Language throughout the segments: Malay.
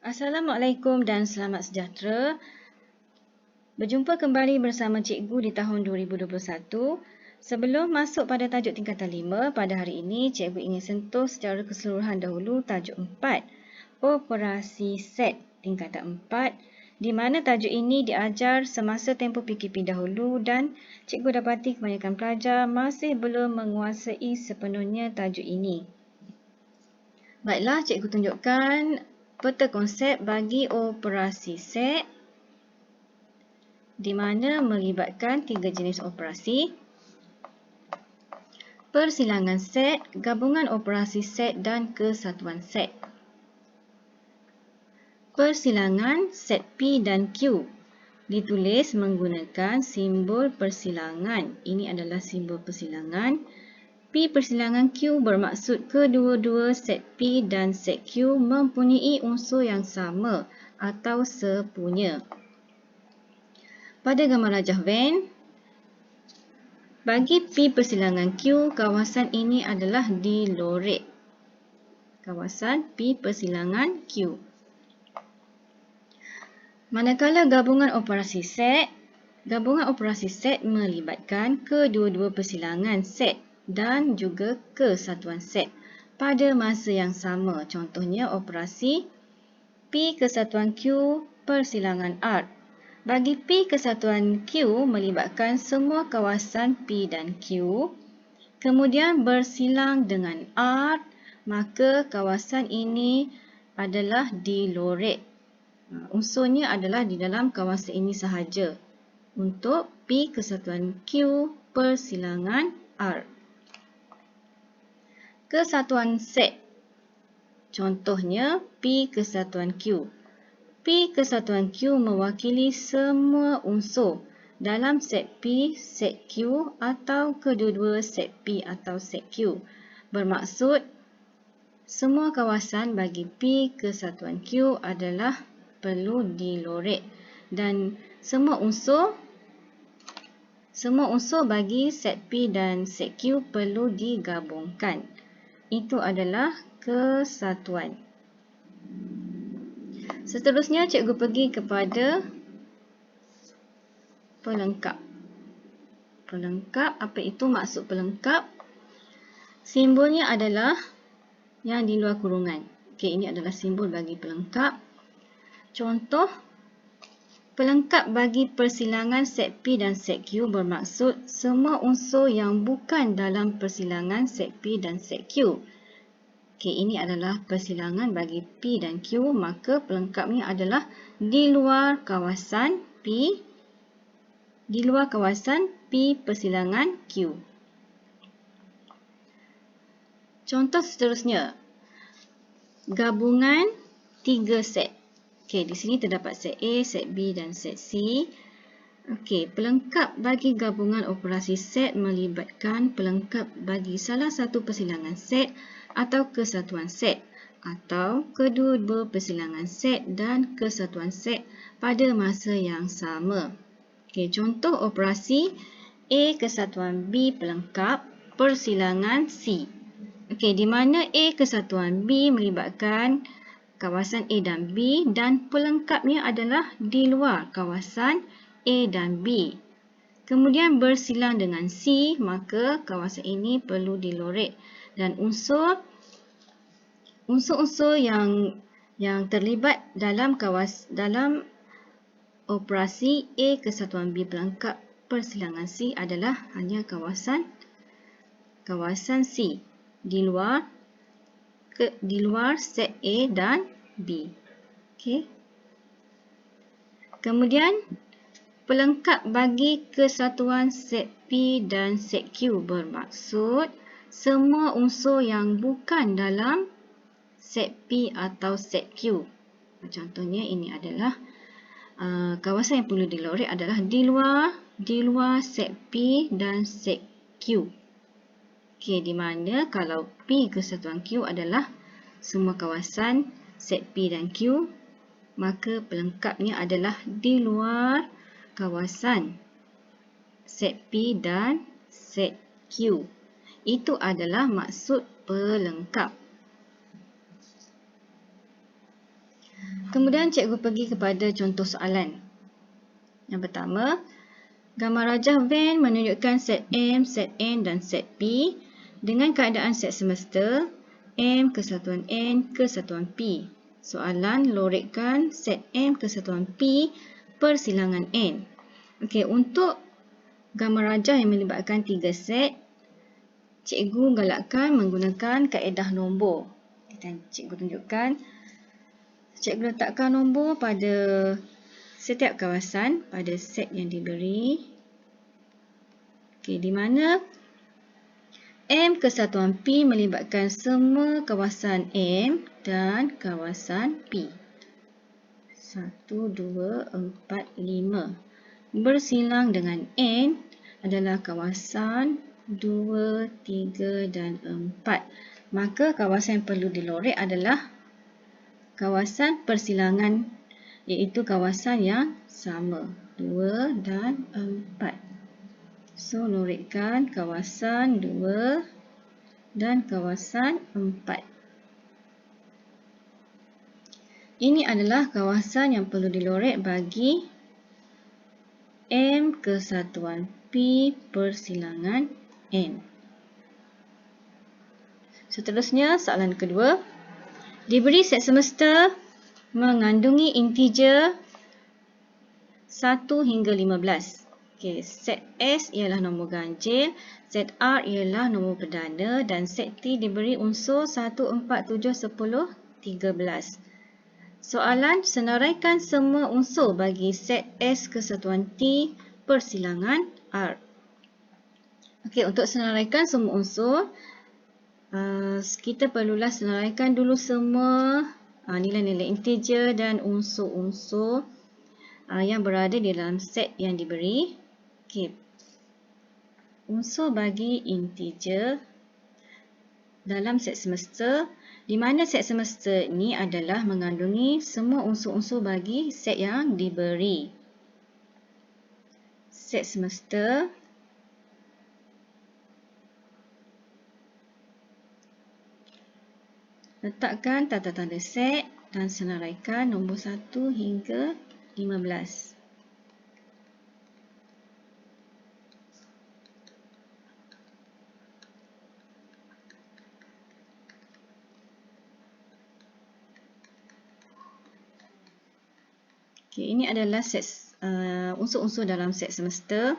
Assalamualaikum dan selamat sejahtera. Berjumpa kembali bersama Cikgu di tahun 2021. Sebelum masuk pada tajuk tingkatan 5, pada hari ini Cikgu ingin sentuh secara keseluruhan dahulu tajuk 4, Operasi Set tingkatan 4, di mana tajuk ini diajar semasa tempoh PKP dahulu dan Cikgu dapati kebanyakan pelajar masih belum menguasai sepenuhnya tajuk ini. Baiklah, Cikgu tunjukkan peta konsep bagi operasi set di mana melibatkan 3 jenis operasi. Persilangan set, gabungan operasi set dan kesatuan set. Persilangan set P dan Q ditulis menggunakan simbol persilangan. Ini adalah simbol persilangan. P persilangan Q bermaksud kedua-dua set P dan set Q mempunyai unsur yang sama atau sepunya. Pada gambar rajah Venn, bagi P persilangan Q, kawasan ini adalah dilorek. Kawasan P persilangan Q. Manakala gabungan operasi set melibatkan kedua-dua persilangan set dan juga kesatuan set pada masa yang sama. Contohnya operasi P kesatuan Q persilangan R. Bagi P kesatuan Q melibatkan semua kawasan P dan Q, kemudian bersilang dengan R, maka kawasan ini adalah dilorek. Unsurnya adalah di dalam kawasan ini sahaja untuk P kesatuan Q persilangan R. Kesatuan set. Contohnya P kesatuan Q. P kesatuan Q mewakili semua unsur dalam set P, set Q atau kedua-dua set P atau set Q. Bermaksud semua kawasan bagi P kesatuan Q adalah perlu dilorek dan semua unsur bagi set P dan set Q perlu digabungkan. Itu adalah kesatuan. Seterusnya, cikgu pergi kepada pelengkap. Pelengkap, apa itu maksud pelengkap? Simbolnya adalah yang di luar kurungan. Okey, ini adalah simbol bagi pelengkap. Contoh, pelengkap bagi persilangan set P dan set Q bermaksud semua unsur yang bukan dalam persilangan set P dan set Q. Okey, ini adalah persilangan bagi P dan Q, maka pelengkapnya adalah di luar kawasan P persilangan Q. Contoh seterusnya, gabungan 3 set. Okey, di sini terdapat set A, set B dan set C. Okey, pelengkap bagi gabungan operasi set melibatkan pelengkap bagi salah satu persilangan set atau kesatuan set atau kedua-dua persilangan set dan kesatuan set pada masa yang sama. Okey, contoh operasi A kesatuan B pelengkap persilangan C. Okey, di mana A kesatuan B melibatkan kawasan A dan B dan pelengkapnya adalah di luar kawasan A dan B. Kemudian bersilang dengan C, maka kawasan ini perlu dilorek dan unsur-unsur yang terlibat dalam operasi A kesatuan B pelengkap persilangan C adalah hanya kawasan C di luar set A dan B. Okey. Kemudian pelengkap bagi kesatuan set P dan set Q bermaksud semua unsur yang bukan dalam set P atau set Q. Contohnya ini adalah kawasan yang perlu dilorek adalah di luar set P dan set Q. Okey, di mana kalau P kesatuan Q adalah semua kawasan set P dan Q, maka pelengkapnya adalah di luar kawasan set P dan set Q. Itu adalah maksud pelengkap. Kemudian cikgu pergi kepada contoh soalan. Yang pertama, gambar rajah Venn menunjukkan set M, set N dan set P dengan keadaan set semesta M kesatuan N kesatuan P. Soalan, lorikkan set M kesatuan P persilangan N. Okey, untuk gambar rajah yang melibatkan 3 set, cikgu galakkan menggunakan kaedah nombor. Cikgu tunjukkan, cikgu letakkan nombor pada setiap kawasan pada set yang diberi. Okey, di mana M kesatuan P melibatkan semua kawasan M dan kawasan P. 1, 2, 4, 5. Bersilang dengan N adalah kawasan 2, 3 dan 4. Maka kawasan yang perlu dilorek adalah kawasan persilangan, iaitu kawasan yang sama, 2 dan 4. So, lorikkan kawasan 2 dan kawasan 4. Ini adalah kawasan yang perlu dilorek bagi M kesatuan P persilangan N. Seterusnya, soalan kedua. Diberi set semesta mengandungi integer 1 hingga 15. Okey, set S ialah nombor ganjil, set R ialah nombor perdana dan set T diberi unsur 1, 4, 7, 10, 13. Soalan, senaraikan semua unsur bagi set S kesatuan T persilangan R. Okey, untuk senaraikan semua unsur, kita perlulah senaraikan dulu semua nilai-nilai integer dan unsur-unsur yang berada di dalam set yang diberi. Okey, unsur bagi integer dalam set semesta, di mana set semesta ini adalah mengandungi semua unsur-unsur bagi set yang diberi. Set semesta letakkan tata tanda set dan senaraikan nombor 1 hingga 15. Okey, ini adalah set unsur-unsur dalam set semesta.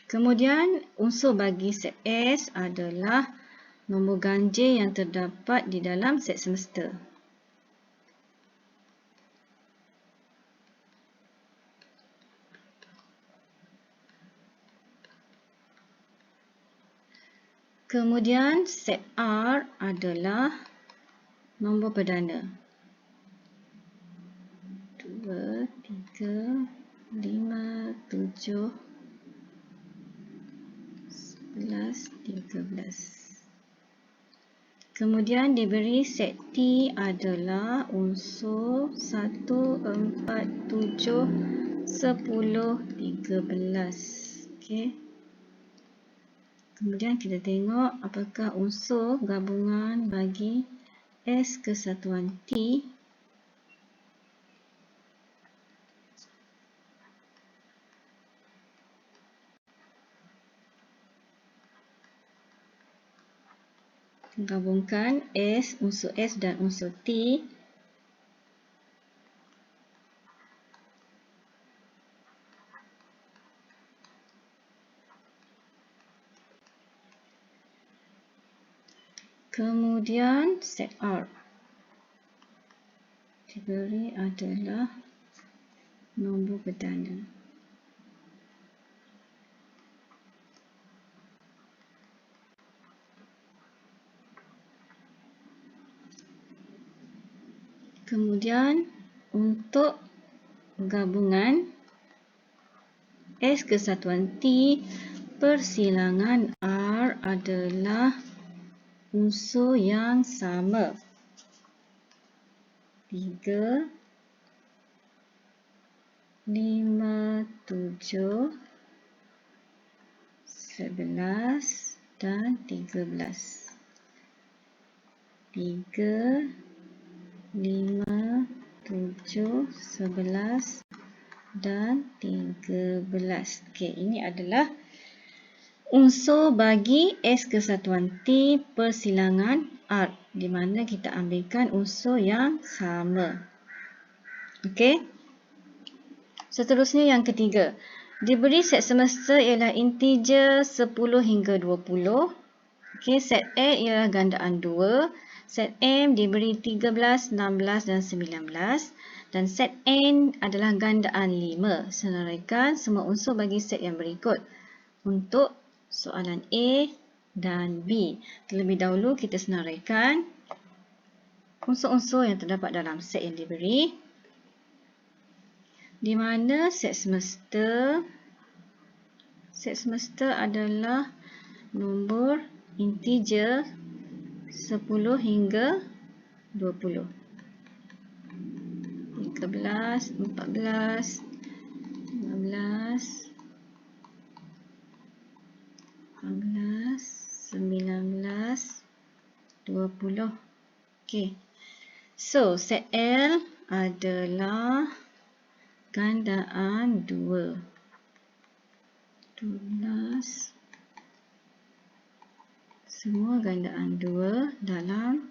Kemudian, unsur bagi set S adalah nombor ganjil yang terdapat di dalam set semesta. Kemudian, set R adalah nombor perdana. 2, 3, 5, 7, 11, 13. Kemudian diberi set T adalah unsur 1, 4, 7, 10, 13. Okey. Kemudian kita tengok apakah unsur gabungan bagi S kesatuan T. Gabungkan S, unsur S dan unsur T. Kemudian set R diberi adalah nombor perdana. Kemudian untuk gabungan S kesatuan T persilangan R adalah unsur yang sama. 3, 5, 7, 11 dan 13. 3, 5, 7, 11 dan 13. Okey, ini adalah unsur bagi S kesatuan T persilangan R, di mana kita ambilkan unsur yang sama. Okey. Seterusnya yang ketiga. Diberi set semesta ialah integer 10 hingga 20. Okey, set A ialah gandaan 2. Set M diberi 13, 16 dan 19. Dan set N adalah gandaan 5. Senaraikan semua unsur bagi set yang berikut. Untuk soalan A dan B. Terlebih dahulu kita senaraikan unsur-unsur yang terdapat dalam set yang diberi. Di mana set semesta adalah nombor integer 10 hingga 20. 13, 14, 15, 18, 19, 20. Okey. So, set L adalah gandaan 2. 12. Semua gandaan 2 dalam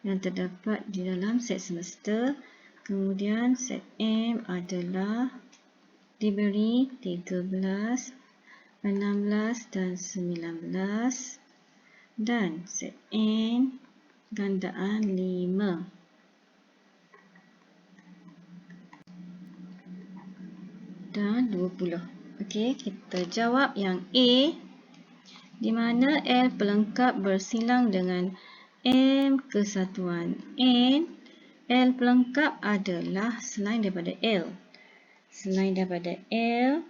yang terdapat di dalam set semesta. Kemudian set M adalah diberi 13, 16 dan 19. Dan set N gandaan 5. Dan 20. Okey, kita jawab yang A, di mana L pelengkap bersilang dengan M kesatuan N. L pelengkap adalah selain daripada L. Selain daripada L,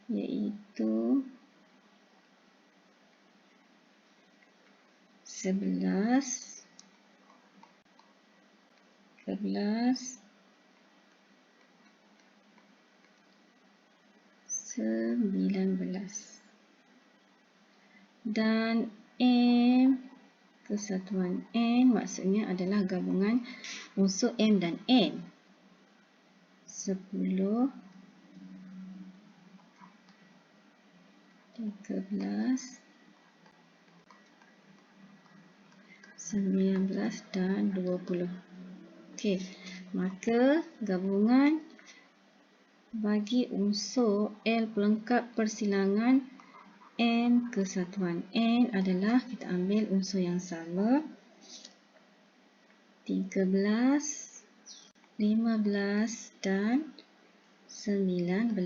iaitu 11, 12, 19. Dan M kesatuan N maksudnya adalah gabungan unsur M dan N. 10, 13, 19 dan 20. Okey, maka gabungan bagi unsur L pelengkap persilangan N kesatuan N adalah, kita ambil unsur yang sama, 13, 15 dan 19.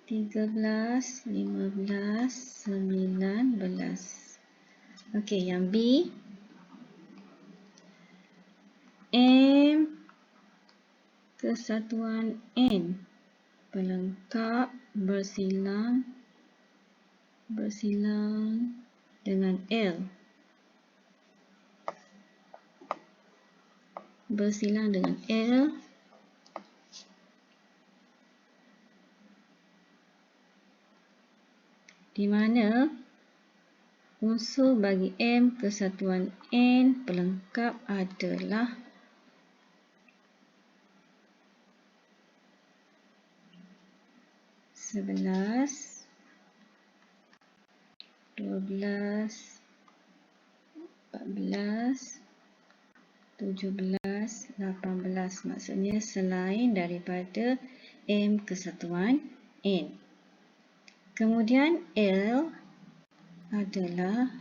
13, 15, 19. Okey, yang B, M kesatuan N pelengkap bersilang dengan L. Bersilang dengan L di mana unsur bagi M kesatuan N pelengkap adalah 11, 12, 14, 17, 18. Maksudnya selain daripada M kesatuan N. Kemudian L adalah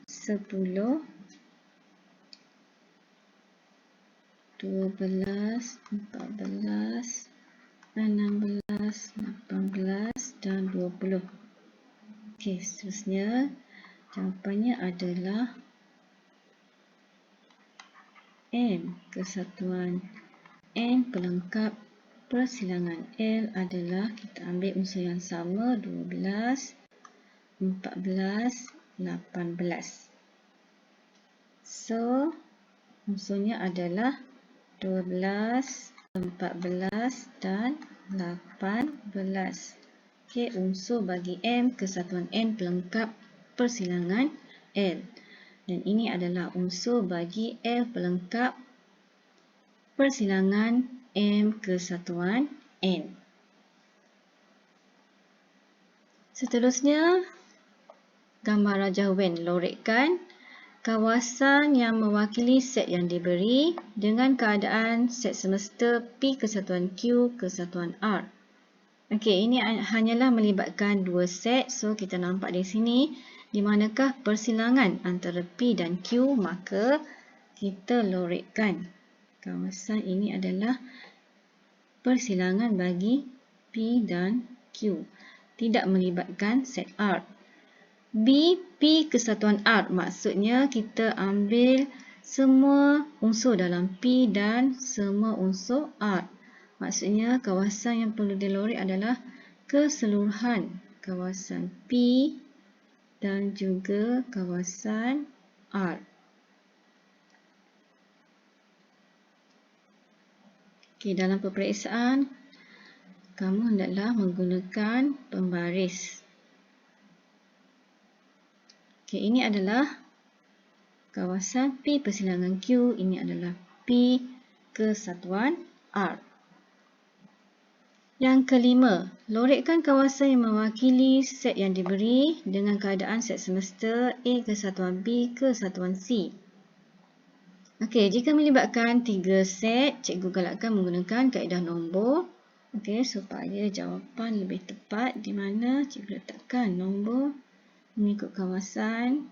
10, 12, 14, 16, 18 dan 20. Okey, seterusnya jawapannya adalah M kesatuan N pelengkap persilangan L adalah, kita ambil unsur yang sama, 12, 14, 18. So, unsurnya adalah 12, 14 dan 18. Okey, unsur bagi M kesatuan N pelengkap persilangan L. Dan ini adalah unsur bagi L pelengkap persilangan M kesatuan N. Seterusnya, gambar rajah Venn lorekkan kawasan yang mewakili set yang diberi dengan keadaan set semesta P kesatuan Q kesatuan R. Okey, ini hanyalah melibatkan dua set. So, kita nampak di sini di manakah persilangan antara P dan Q, maka kita lorekkan. Kawasan ini adalah persilangan bagi P dan Q. Tidak melibatkan set R. B, P kesatuan R. Maksudnya kita ambil semua unsur dalam P dan semua unsur R. Maksudnya kawasan yang perlu dilorek adalah keseluruhan kawasan P dan juga kawasan R. Okey, dalam peperiksaan, kamu hendaklah menggunakan pembaris. Okey, ini adalah kawasan P persilangan Q. Ini adalah P kesatuan R. Yang kelima, lorekkan kawasan yang mewakili set yang diberi dengan keadaan set semesta A kesatuan B kesatuan C. Okey, jika melibatkan 3 set, cikgu galakkan menggunakan kaedah nombor. Okey, supaya jawapan lebih tepat, di mana cikgu letakkan nombor mengikut kawasan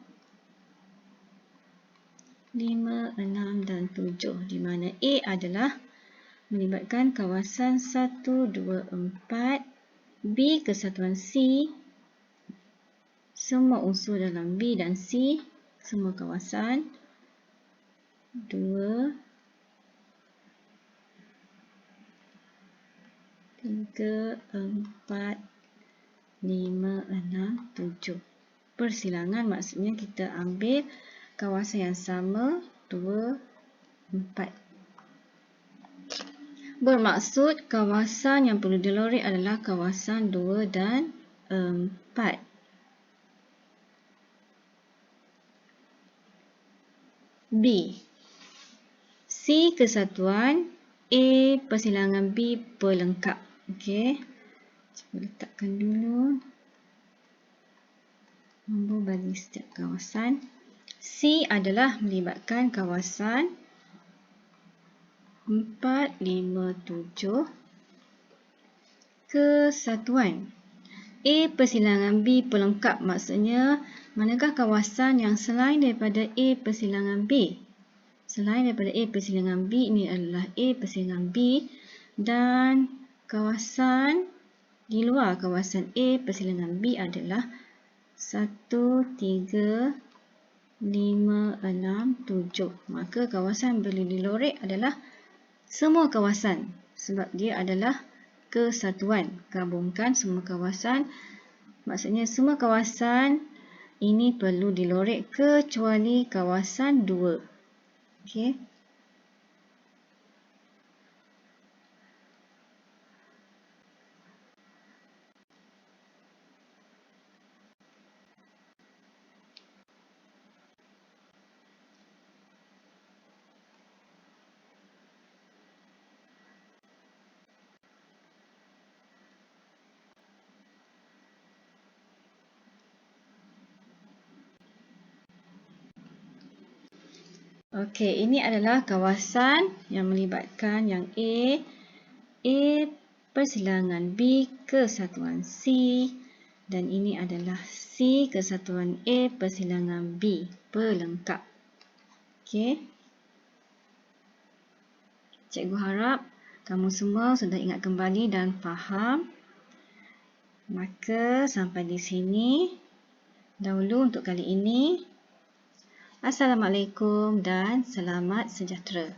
5, 6 dan 7, di mana A adalah melibatkan kawasan 1, 2, 4, B kesatuan C, semua unsur dalam B dan C, semua kawasan 2, 3, 4, 5, 6, 7. Persilangan maksudnya kita ambil kawasan yang sama 2, 4. Bermaksud kawasan yang perlu dilorek adalah kawasan 2 dan 4. B. C kesatuan A persilangan B pelengkap. Okey. Cuba letakkan dulu nombor bagi setiap kawasan. C adalah melibatkan kawasan 4, 5, 7 kesatuan A persilangan B pelengkap. Maksudnya, manakah kawasan yang selain daripada A persilangan B? Selain daripada A persilangan B, ini adalah A persilangan B, dan kawasan di luar kawasan A persilangan B adalah 1, 3, 5, 6, 7. Maka kawasan yang boleh dilorek adalah semua kawasan, sebab dia adalah kesatuan. Gabungkan semua kawasan, maksudnya semua kawasan ini perlu dilorek kecuali kawasan 2. Okey. Okey, ini adalah kawasan yang melibatkan yang A persilangan B kesatuan C, dan ini adalah C kesatuan A persilangan B pelengkap. Okey. Cikgu harap kamu semua sudah ingat kembali dan faham. Maka sampai di sini dahulu untuk kali ini. Assalamualaikum dan selamat sejahtera.